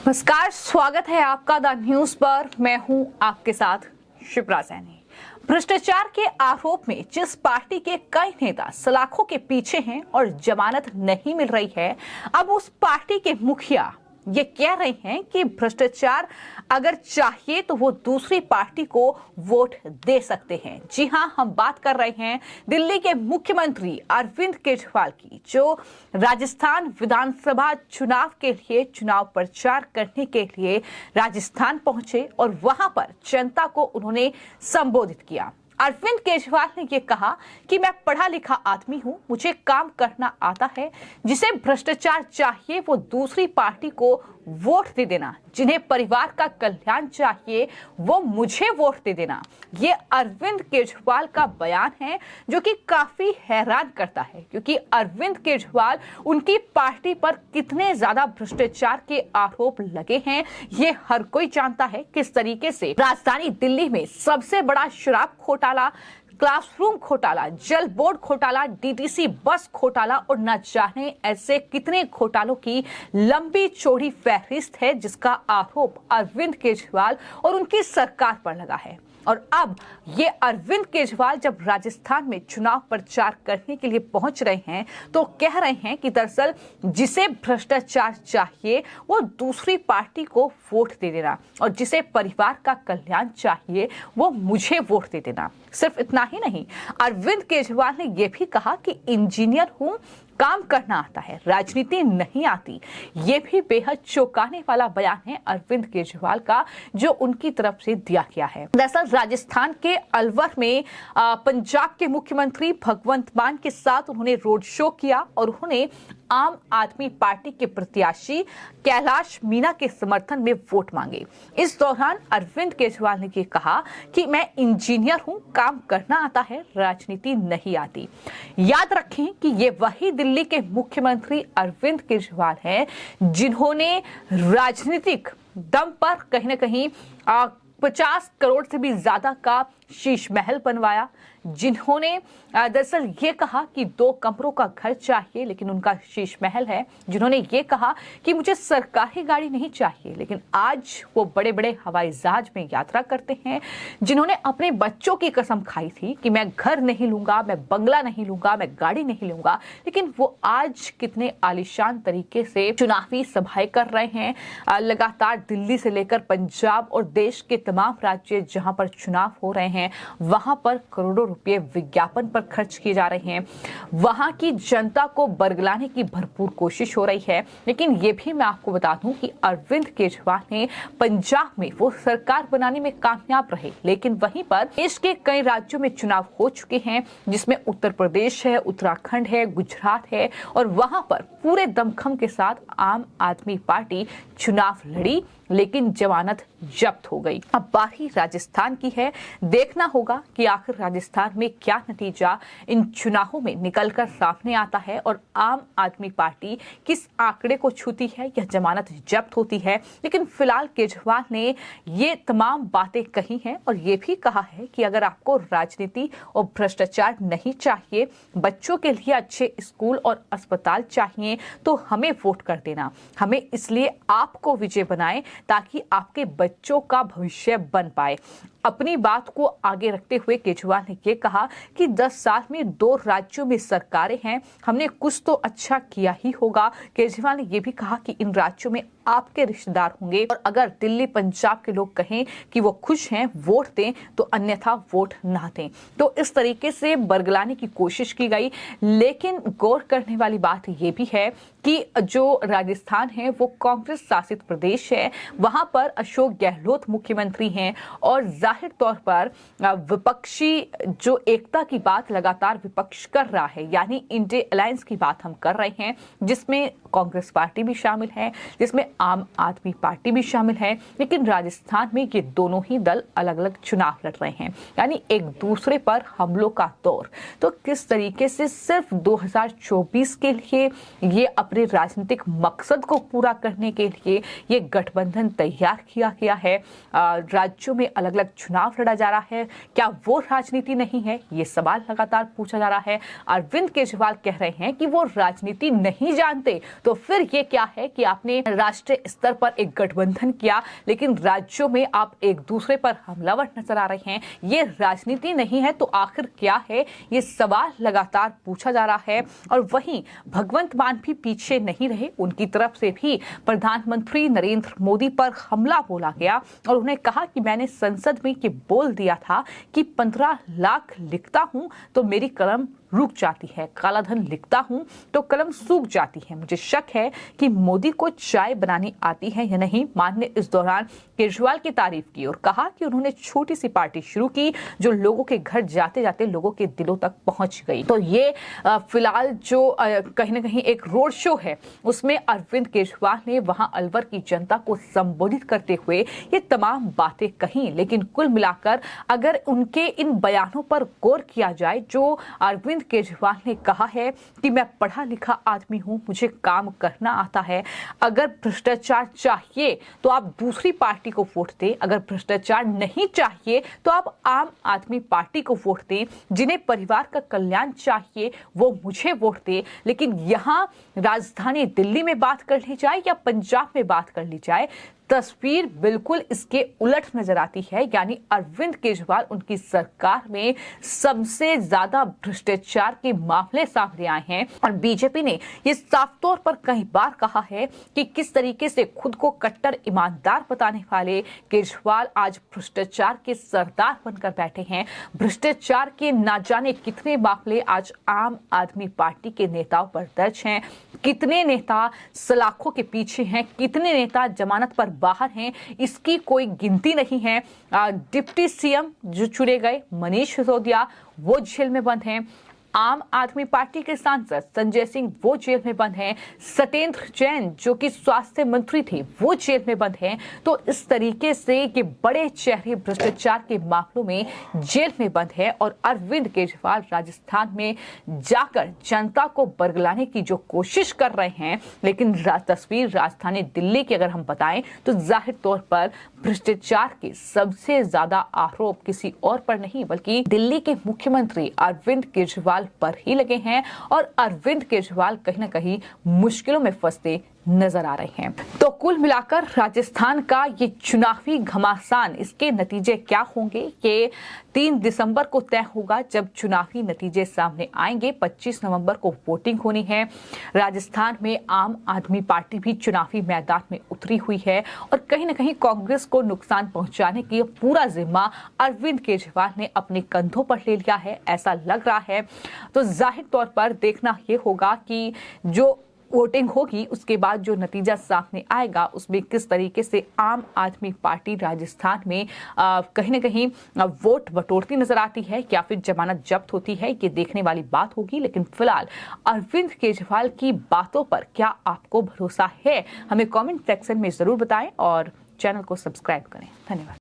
नमस्कार, स्वागत है आपका द न्यूज पर। मैं हूं आपके साथ शिप्रा सैनी। भ्रष्टाचार के आरोप में जिस पार्टी के कई नेता सलाखों के पीछे हैं और जमानत नहीं मिल रही है, अब उस पार्टी के मुखिया ये कह रहे हैं कि भ्रष्टाचार अगर चाहिए तो वो दूसरी पार्टी को वोट दे सकते हैं। जी हां, हम बात कर रहे हैं दिल्ली के मुख्यमंत्री अरविंद केजरीवाल की, जो राजस्थान विधानसभा चुनाव के लिए चुनाव प्रचार करने के लिए राजस्थान पहुंचे और वहां पर जनता को उन्होंने संबोधित किया। अरविंद केजरीवाल ने यह कहा कि मैं पढ़ा लिखा आदमी हूं, मुझे काम करना आता है। जिसे भ्रष्टाचार चाहिए वो दूसरी पार्टी को वोट दे देना, जिन्हें परिवार का कल्याण चाहिए वो मुझे वोट दे देना। ये अरविंद केजरीवाल का बयान है जो कि काफी हैरान करता है, क्योंकि अरविंद केजरीवाल उनकी पार्टी पर कितने ज्यादा भ्रष्टाचार के आरोप लगे हैं ये हर कोई जानता है। किस तरीके से राजधानी दिल्ली में सबसे बड़ा शराब घोटाला, क्लासरूम घोटाला, जल बोर्ड घोटाला, डीटीसी बस घोटाला और न जाने ऐसे कितने घोटालों की लंबी चौड़ी फहरिस्त है जिसका आरोप अरविंद केजरीवाल और उनकी सरकार पर लगा है। और अब ये अरविंद केजरीवाल जब राजस्थान में चुनाव प्रचार करने के लिए पहुंच रहे हैं तो कह रहे हैं कि दरअसल जिसे भ्रष्टाचार चाहिए वो दूसरी पार्टी को वोट दे देना और जिसे परिवार का कल्याण चाहिए वो मुझे वोट दे देना। सिर्फ इतना ही नहीं, अरविंद केजरीवाल ने यह भी कहा कि इंजीनियर हूं, काम करना आता है, राजनीति नहीं आती। ये भी बेहद चौंकाने वाला बयान है अरविंद केजरीवाल का जो उनकी तरफ से दिया गया है। दरअसल राजस्थान के अलवर में पंजाब के मुख्यमंत्री भगवंत मान के साथ उन्होंने रोड शो किया और उन्होंने आम आदमी पार्टी के प्रत्याशी कैलाश मीणा के समर्थन में वोट मांगे। इस दौरान अरविंद केजरीवाल ने ये कहा कि मैं इंजीनियर हूं, काम करना आता है, राजनीति नहीं आती। याद रखें कि ये वही दिल्ली के मुख्यमंत्री अरविंद केजरीवाल हैं जिन्होंने राजनीतिक दम पर कहीं ना कहीं 50 करोड़ से भी ज्यादा का शीश महल बनवाया, जिन्होंने दरअसल ये कहा कि 2 कमरों का घर चाहिए लेकिन उनका शीश महल है, जिन्होंने ये कहा कि मुझे सरकारी गाड़ी नहीं चाहिए लेकिन आज वो बड़े बड़े हवाई जहाज में यात्रा करते हैं, जिन्होंने अपने बच्चों की कसम खाई थी कि मैं घर नहीं लूंगा, मैं बंगला नहीं लूंगा, मैं गाड़ी नहीं लूंगा, लेकिन वो आज कितने आलीशान तरीके से चुनावी सभाएं कर रहे हैं। लगातार दिल्ली से लेकर पंजाब और देश के तमाम राज्य जहां पर चुनाव हो रहे हैं वहां पर करोड़ों रुपए विज्ञापन पर खर्च किए जा रहे हैं, वहां की जनता को बरगलाने की भरपूर कोशिश हो रही है। लेकिन ये भी मैं आपको बता दूं कि अरविंद केजरीवाल ने पंजाब में वो सरकार बनाने में कामयाब रहे, लेकिन वहीं पर देश के कई राज्यों में चुनाव हो चुके हैं जिसमें उत्तर प्रदेश है, उत्तराखंड है, गुजरात है और वहां पर पूरे दमखम के साथ आम आदमी पार्टी चुनाव लड़ी लेकिन जमानत जब्त हो गई। अब बारी राजस्थान की है, देखना होगा कि आखिर राजस्थान में क्या नतीजा इन चुनावों में निकलकर सामने आता है और आम आदमी पार्टी किस आंकड़े को छूती है या जमानत जब्त होती है। लेकिन फिलहाल केजरीवाल ने ये तमाम बातें कही हैं और ये भी कहा है कि अगर आपको राजनीति और भ्रष्टाचार नहीं चाहिए, बच्चों के लिए अच्छे स्कूल और अस्पताल चाहिए तो हमें वोट कर देना, हमें इसलिए आपको विजय बनाए ताकि आपके बच्चों का भविष्य बन पाए। अपनी बात को आगे रखते हुए केजरीवाल ने यह कहा कि 10 साल में 2 राज्यों में सरकारें हैं, हमने कुछ तो अच्छा किया ही होगा। केजरीवाल ने यह भी कहा कि इन राज्यों में आपके रिश्तेदार होंगे और अगर दिल्ली पंजाब के लोग कहें कि वो खुश हैं वोट दें तो अन्यथा वोट ना दें। तो इस तरीके से बरगलाने की कोशिश की गई। लेकिन गौर करने वाली बात ये भी है कि जो राजस्थान है वो कांग्रेस शासित प्रदेश है, वहां पर अशोक गहलोत मुख्यमंत्री हैं और जाहिर तौर पर विपक्षी जो एकता की बात लगातार विपक्ष कर रहा है, यानी इंडिया अलायंस की बात हम कर रहे हैं, जिसमें कांग्रेस पार्टी भी शामिल है, जिसमें आम आदमी पार्टी भी शामिल है। लेकिन राजस्थान में ये दोनों ही दल अलग अलग चुनाव लड़ रहे हैं, यानी एक दूसरे पर हमलों का दौर। तो किस तरीके से सिर्फ 2024 के लिए ये अपने राजनीतिक मकसद को पूरा करने के लिए ये गठबंधन तैयार किया गया है, राज्यों में अलग अलग चुनाव लड़ा जा रहा है, क्या वो राजनीति नहीं है? ये सवाल लगातार पूछा जा रहा है। अरविंद केजरीवाल कह रहे हैं कि वो राजनीति नहीं जानते, तो फिर ये क्या है कि आपने राष्ट्रीय राष्ट्रीय स्तर पर एक गठबंधन किया, लेकिन राज्यों में आप एक दूसरे पर हमलावर नजर आ रहे हैं। ये राजनीति नहीं है तो आखिर क्या है, ये सवाल लगातार पूछा जा रहा है। और वहीं भगवंत मान भी पीछे नहीं रहे, उनकी तरफ से भी प्रधानमंत्री नरेंद्र मोदी पर हमला बोला गया और उन्हें कहा कि मैंने संसद में ये बोल दिया था कि 15 लाख लिखता हूं तो मेरी कलम रुक जाती है, काला धन लिखता हूं तो कलम सूख जाती है। मुझे शक है कि मोदी को चाय बनानी आती है या नहीं। मान ने इस दौरान केजरीवाल की तारीफ की और कहा कि उन्होंने छोटी सी पार्टी शुरू की जो लोगों के घर जाते जाते लोगों के दिलों तक पहुंच गई। तो ये फिलहाल जो कहीं ना कहीं एक रोड शो है उसमें अरविंद केजरीवाल ने वहां अलवर की जनता को संबोधित करते हुए ये तमाम बातें कही। लेकिन कुल मिलाकर अगर उनके इन बयानों पर गौर किया जाए, जो अरविंद केजरीवाल ने कहा है कि मैं पढ़ा लिखा आदमी हूं, मुझे काम करना आता है, अगर भ्रष्टाचार चाहिए तो आप दूसरी पार्टी को वोट दें, अगर भ्रष्टाचार नहीं चाहिए तो आप आम आदमी पार्टी को वोट दें, जिन्हें परिवार का कल्याण चाहिए वो मुझे वोट दे। लेकिन यहां राजधानी दिल्ली में बात कर ली जाए या पंजाब में बात कर ली जाए, तस्वीर बिल्कुल इसके उलट नजर आती है। यानी अरविंद केजरीवाल उनकी सरकार में सबसे ज्यादा भ्रष्टाचार के मामले सामने आए हैं और बीजेपी ने ये साफ तौर पर कई बार कहा है कि किस तरीके से खुद को कट्टर ईमानदार बताने वाले केजरीवाल आज भ्रष्टाचार के सरदार बनकर बैठे हैं। भ्रष्टाचार के ना जाने कितने मामले आज आम आदमी पार्टी के नेताओं पर दर्ज हैं, कितने नेता सलाखों के पीछे हैं, कितने नेता जमानत पर बाहर हैं, इसकी कोई गिनती नहीं है। डिप्टी सीएम जो चुने गए मनीष सिसोदिया वो जेल में बंद हैं, आम आदमी पार्टी के सांसद संजय सिंह वो जेल में बंद हैं, सत्येंद्र जैन जो कि स्वास्थ्य मंत्री थे वो जेल में बंद हैं। तो इस तरीके से ये बड़े चेहरे भ्रष्टाचार के मामलों में जेल में बंद है और अरविंद केजरीवाल राजस्थान में जाकर जनता को बरगलाने की जो कोशिश कर रहे हैं। लेकिन तस्वीर राजधानी दिल्ली की अगर हम बताएं तो जाहिर तौर पर भ्रष्टाचार के सबसे ज्यादा आरोप किसी और पर नहीं बल्कि दिल्ली के मुख्यमंत्री अरविंद केजरीवाल पर ही लगे हैं और अरविंद केजरीवाल कहीं ना कहीं मुश्किलों में फंसते नजर आ रहे हैं। तो कुल मिलाकर राजस्थान का ये चुनावी घमासान, इसके नतीजे क्या होंगे ये 3 दिसंबर को तय होगा जब चुनावी नतीजे सामने आएंगे। 25 नवंबर को वोटिंग होनी है। राजस्थान में आम आदमी पार्टी भी चुनावी मैदान में उतरी हुई है और कहीं ना कहीं कांग्रेस को नुकसान पहुंचाने की पूरा जिम्मा अरविंद केजरीवाल ने अपने कंधों पर ले लिया है, ऐसा लग रहा है। तो जाहिर तौर पर देखना यह होगा कि जो वोटिंग होगी उसके बाद जो नतीजा सामने आएगा उसमें किस तरीके से आम आदमी पार्टी राजस्थान में कहीं ना कहीं वोट बटोरती नजर आती है या फिर जमानत जब्त होती है, ये देखने वाली बात होगी। लेकिन फिलहाल अरविंद केजरीवाल की बातों पर क्या आपको भरोसा है, हमें कमेंट सेक्शन में जरूर बताएं और चैनल को सब्सक्राइब करें। धन्यवाद।